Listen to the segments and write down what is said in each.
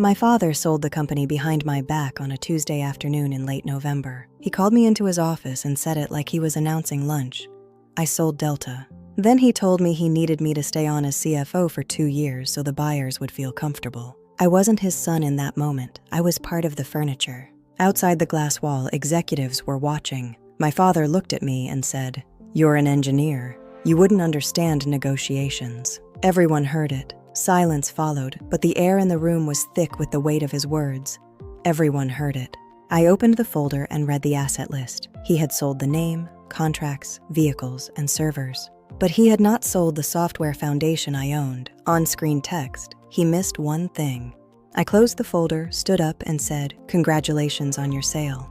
My father sold the company behind my back on a Tuesday afternoon in late November. He called me into his office and said it like he was announcing lunch. I sold Delta. Then he told me he needed me to stay on as CFO for 2 years so the buyers would feel comfortable. I wasn't his son in that moment. I was part of the furniture. Outside the glass wall, executives were watching. My father looked at me and said, "You're an engineer. You wouldn't understand negotiations." Everyone heard it. Silence followed, but the air in the room was thick with the weight of his words. Everyone heard it. I opened the folder and read the asset list. He had sold the name, contracts, vehicles, and servers. But he had not sold the software foundation I owned, on-screen text. He missed one thing. I closed the folder, stood up, and said, "Congratulations on your sale."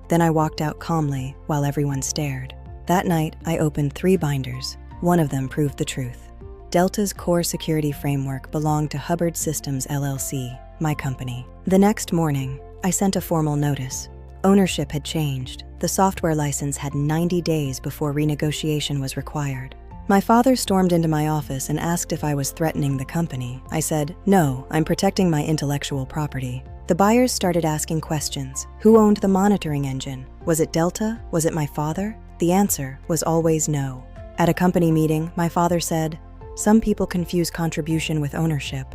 Then I walked out calmly while everyone stared. That night, I opened 3 binders. One of them proved the truth. Delta's core security framework belonged to Hubbard Systems LLC, my company. The next morning, I sent a formal notice. Ownership had changed. The software license had 90 days before renegotiation was required. My father stormed into my office and asked if I was threatening the company. I said, "No, I'm protecting my intellectual property." The buyers started asking questions. Who owned the monitoring engine? Was it Delta? Was it my father? The answer was always no. At a company meeting, my father said, "Some people confuse contribution with ownership."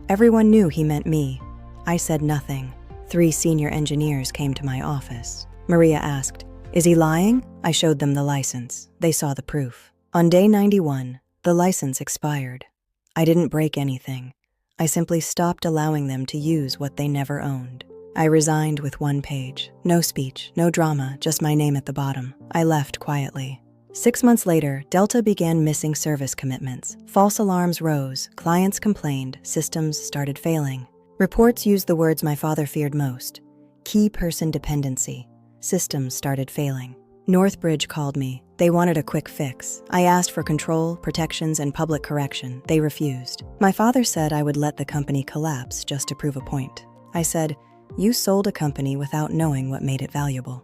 Everyone knew he meant me. I said nothing. 3 senior engineers came to my office. Maria asked, "Is he lying?" I showed them the license. They saw the proof. On day 91, the license expired. I didn't break anything. I simply stopped allowing them to use what they never owned. I resigned with 1 page. No speech, no drama, just my name at the bottom. I left quietly. 6 months later, Delta began missing service commitments. False alarms rose, clients complained, systems started failing. Reports used the words my father feared most: key person dependency. Systems started failing. Northbridge called me. They wanted a quick fix. I asked for control, protections, and public correction. They refused. My father said I would let the company collapse just to prove a point. I said, "You sold a company without knowing what made it valuable."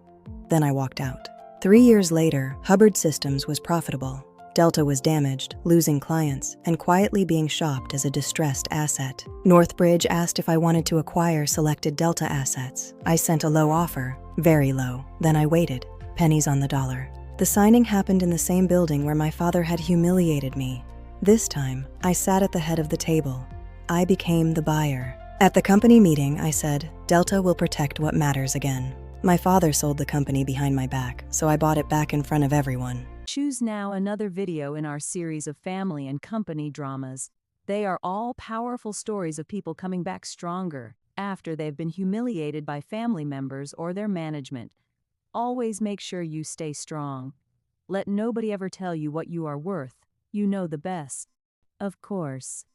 Then I walked out. 3 years later, Hubbard Systems was profitable. Delta was damaged, losing clients, and quietly being shopped as a distressed asset. Northbridge asked if I wanted to acquire selected Delta assets. I sent a low offer, very low. Then I waited. Pennies on the dollar. The signing happened in the same building where my father had humiliated me. This time, I sat at the head of the table. I became the buyer. At the company meeting, I said, "Delta will protect what matters again." My father sold the company behind my back, so I bought it back in front of everyone. Choose now another video in our series of family and company dramas. They are all powerful stories of people coming back stronger after they've been humiliated by family members or their management. Always make sure you stay strong. Let nobody ever tell you what you are worth. You know the best. Of course.